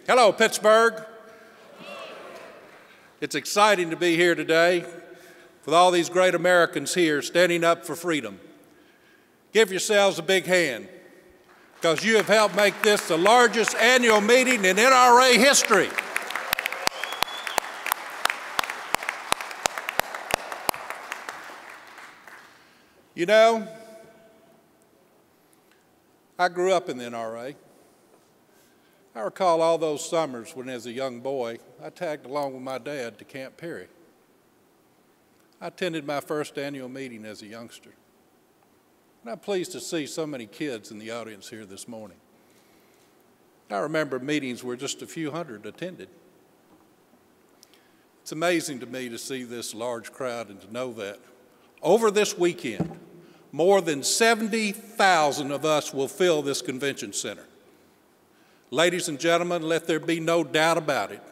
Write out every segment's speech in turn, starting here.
Hello, Pittsburgh. It's exciting to be here today with all these great Americans here standing up for freedom. Give yourselves a big hand because you have helped make this the largest annual meeting in NRA history. You know, I grew up in the NRA. I recall all those summers when, as a young boy, I tagged along with my dad to Camp Perry. I attended my first annual meeting as a youngster. And I'm pleased to see so many kids in the audience here this morning. I remember meetings where just a few hundred attended. It's amazing to me to see this large crowd and to know that over this weekend, more than 70,000 of us will fill this convention center. Ladies and gentlemen, let there be no doubt about it.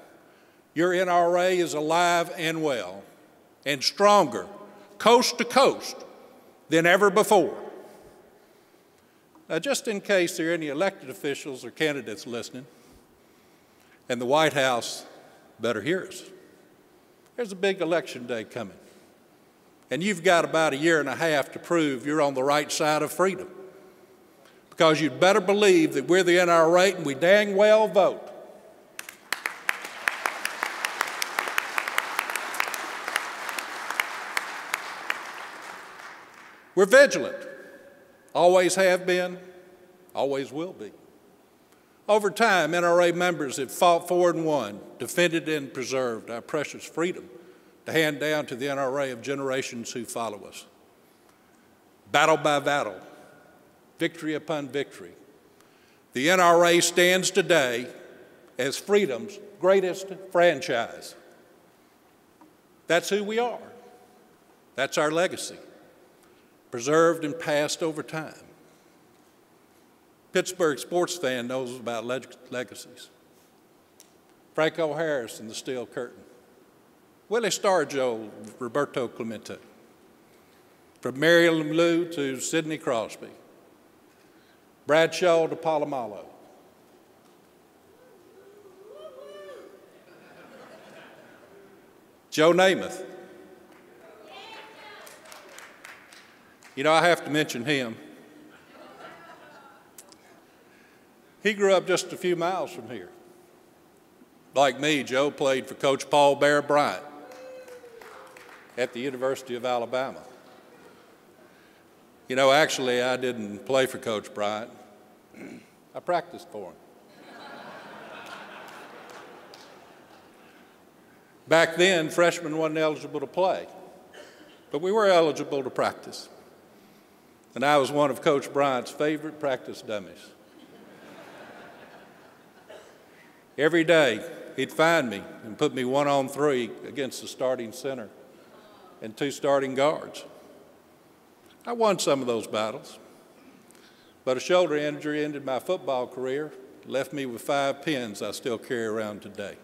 Your NRA is alive and well and stronger, coast to coast, than ever before. Now, just in case there are any elected officials or candidates listening, and the White House better hear us, there's a big election day coming. And you've got about a year and a half to prove you're on the right side of freedom. Because you'd better believe that we're the NRA and we dang well vote. We're vigilant. Always have been, always will be. Over time, NRA members have fought for and won, defended and preserved our precious freedom to hand down to the NRA of generations who follow us. Battle by battle, victory upon victory, the NRA stands today as freedom's greatest franchise. That's who we are. That's our legacy, preserved and passed over time. Pittsburgh sports fan knows about legacies. Franco Harris and the Steel Curtain. Willie Stargell, Roberto Clemente. From Mary Lou to Sidney Crosby. Bradshaw to Palomalo. Joe Namath. You know, I have to mention him. He grew up just a few miles from here. Like me, Joe played for Coach Paul Bear Bryant at the University of Alabama. You know, actually, I didn't play for Coach Bryant. I practiced for him. Back then, freshmen wasn't eligible to play, but we were eligible to practice. And I was one of Coach Bryant's favorite practice dummies. Every day, he'd find me and put me 1-on-3 against the starting center and 2 starting guards. I won some of those battles, but a shoulder injury ended my football career, left me with 5 pins I still carry around today.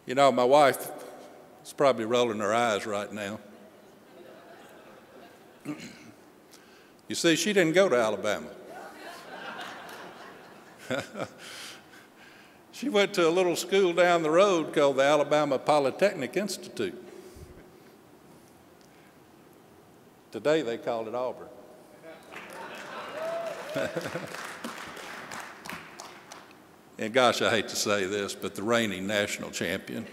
You know, my wife is probably rolling her eyes right now. You see, she didn't go to Alabama. She went to a little school down the road called the Alabama Polytechnic Institute. Today they call it Auburn. And gosh, I hate to say this, but the reigning national champion.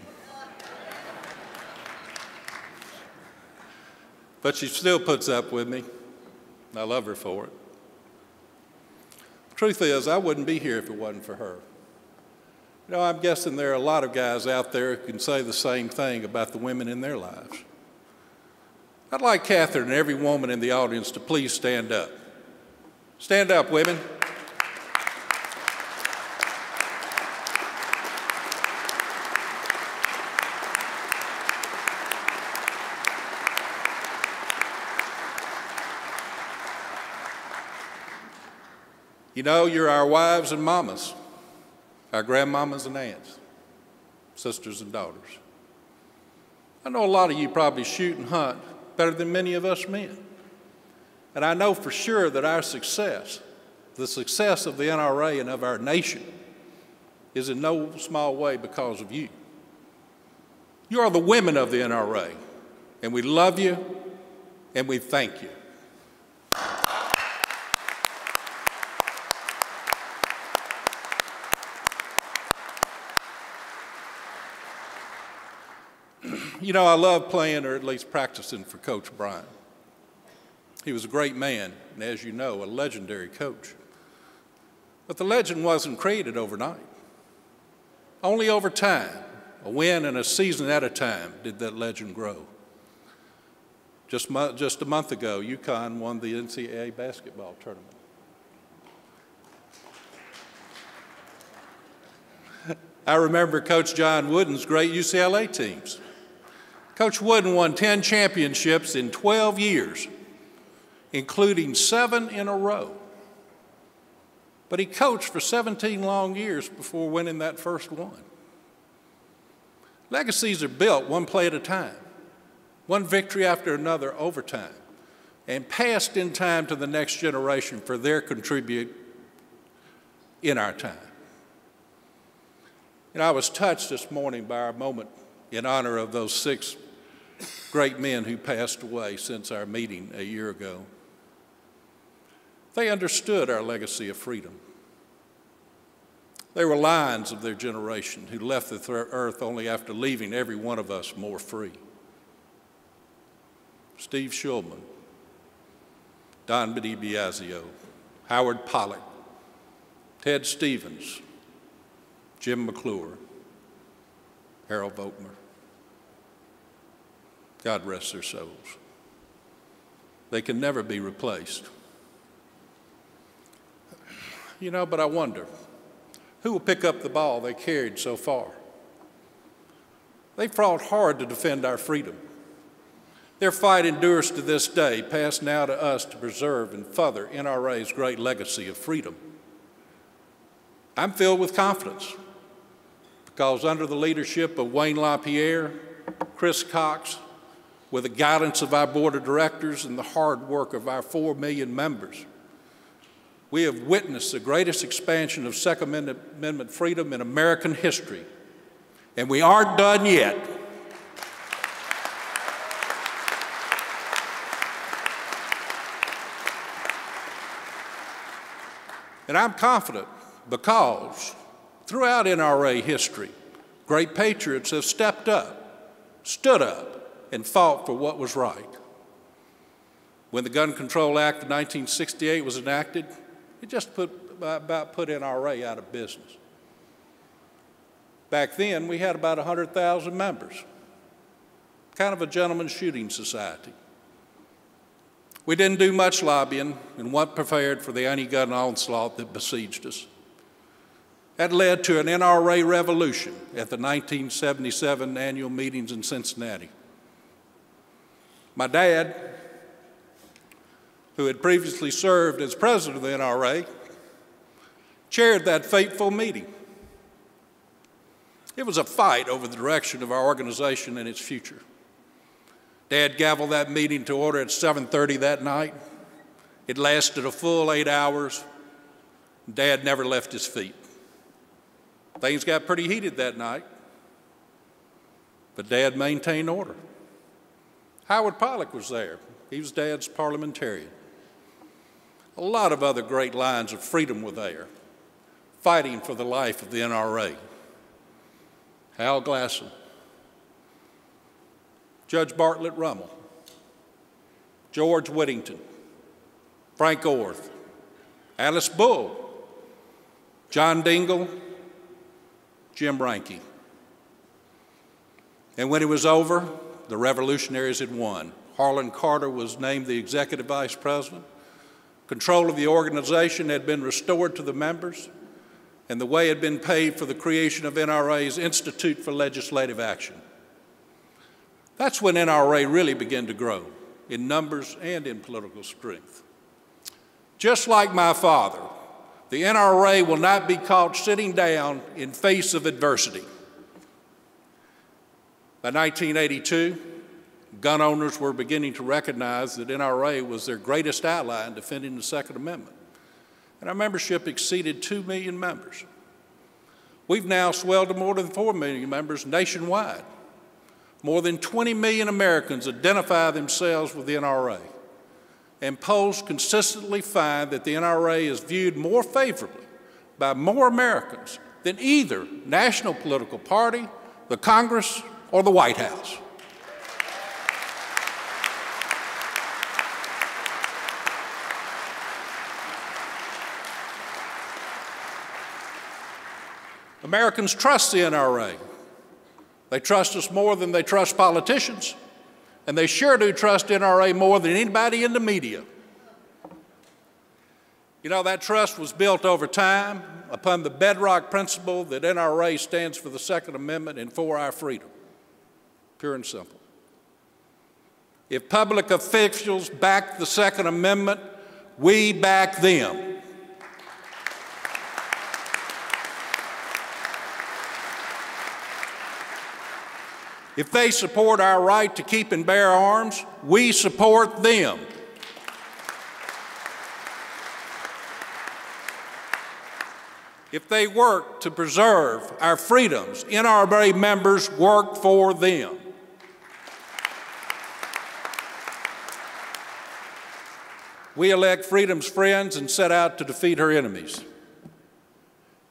But she still puts up with me, and I love her for it. The truth is, I wouldn't be here if it wasn't for her. You know, I'm guessing there are a lot of guys out there who can say the same thing about the women in their lives. I'd like Catherine and every woman in the audience to please stand up. Stand up, women. You know, you're our wives and mamas, our grandmamas and aunts, sisters and daughters. I know a lot of you probably shoot and hunt better than many of us men. And I know for sure that our success the success of the NRA and of our nation is in no small way because of you. You are the women of the NRA, and we love you and we thank you. You know, I love playing, or at least practicing, for Coach Bryant. He was a great man, and as you know, a legendary coach. But the legend wasn't created overnight. Only over time, a win and a season at a time, did that legend grow. Just a month ago, UConn won the NCAA basketball tournament. I remember Coach John Wooden's great UCLA teams. Coach Wooden won 10 championships in 12 years, including 7 in a row. But he coached for 17 long years before winning that first one. Legacies are built one play at a time, one victory after another over time, and passed in time to the next generation for their contribute in our time. And I was touched this morning by our moment in honor of those 6 great men who passed away since our meeting a year ago. They understood our legacy of freedom. They were lions of their generation who left the earth only after leaving every one of us more free. Steve Shulman, Don DiBiasio, Howard Pollack, Ted Stevens, Jim McClure, Harold Volkmer. God rest their souls. They can never be replaced. You know, but I wonder, who will pick up the ball they carried so far? They fought hard to defend our freedom. Their fight endures to this day, passed now to us to preserve and further NRA's great legacy of freedom. I'm filled with confidence because under the leadership of Wayne LaPierre, Chris Cox, with the guidance of our board of directors and the hard work of our 4 million members, we have witnessed the greatest expansion of Second Amendment freedom in American history, and we aren't done yet. And I'm confident because throughout NRA history, great patriots have stepped up, stood up, and fought for what was right. When the Gun Control Act of 1968 was enacted, it just about put NRA out of business. Back then, we had about 100,000 members, kind of a gentleman's shooting society. We didn't do much lobbying and weren't prepared for the anti-gun onslaught that besieged us. That led to an NRA revolution at the 1977 annual meetings in Cincinnati. My dad, who had previously served as president of the NRA, chaired that fateful meeting. It was a fight over the direction of our organization and its future. Dad gavelled that meeting to order at 7:30 that night. It lasted a full 8 hours. Dad never left his feet. Things got pretty heated that night, but Dad maintained order. Howard Pollack was there. He was Dad's parliamentarian. A lot of other great lions of freedom were there, fighting for the life of the NRA. Hal Glasson, Judge Bartlett Rummel, George Whittington, Frank Orth, Alice Bull, John Dingell, Jim Reinke. And when it was over, the revolutionaries had won. Harlan Carter was named the executive vice president. Control of the organization had been restored to the members, and the way had been paved for the creation of NRA's Institute for Legislative Action. That's when NRA really began to grow, in numbers and in political strength. Just like my father, the NRA will not be caught sitting down in face of adversity. By 1982, gun owners were beginning to recognize that NRA was their greatest ally in defending the Second Amendment. and our membership exceeded 2 million members. We've now swelled to more than 4 million members nationwide. More than 20 million Americans identify themselves with the NRA, and polls consistently find that the NRA is viewed more favorably by more Americans than either national political party, the Congress, or the White House. Americans trust the NRA. They trust us more than they trust politicians, and they sure do trust NRA more than anybody in the media. You know, that trust was built over time upon the bedrock principle that NRA stands for the Second Amendment and for our freedom, pure and simple. If public officials back the Second Amendment, we back them. If they support our right to keep and bear arms, we support them. If they work to preserve our freedoms, NRA members work for them. We elect freedom's friends and set out to defeat her enemies.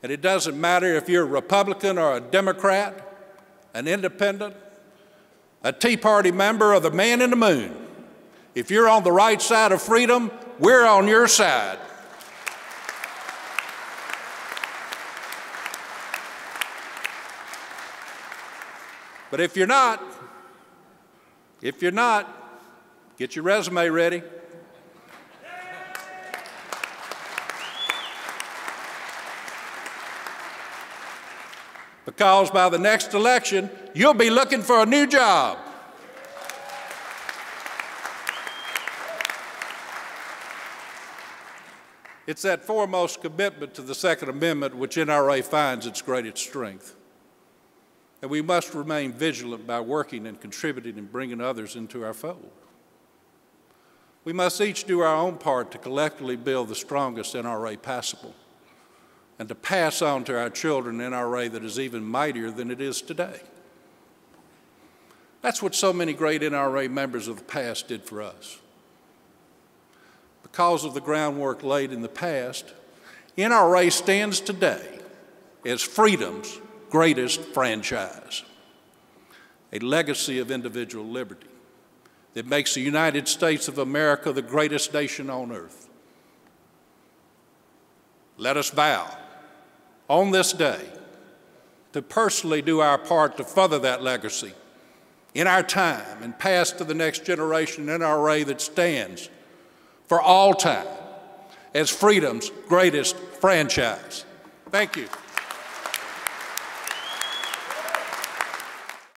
And it doesn't matter if you're a Republican or a Democrat, an independent, a Tea Party member, or the man in the moon. If you're on the right side of freedom, we're on your side. But if you're not, get your resume ready. Because by the next election, you'll be looking for a new job. It's that foremost commitment to the Second Amendment which NRA finds its greatest strength. And we must remain vigilant by working and contributing and bringing others into our fold. We must each do our own part to collectively build the strongest NRA possible, and to pass on to our children an NRA that is even mightier than it is today. That's what so many great NRA members of the past did for us. Because of the groundwork laid in the past, NRA stands today as freedom's greatest franchise, a legacy of individual liberty that makes the United States of America the greatest nation on earth. Let us vow on this day to personally do our part to further that legacy in our time and pass to the next generation an NRA that stands for all time as freedom's greatest franchise. Thank you.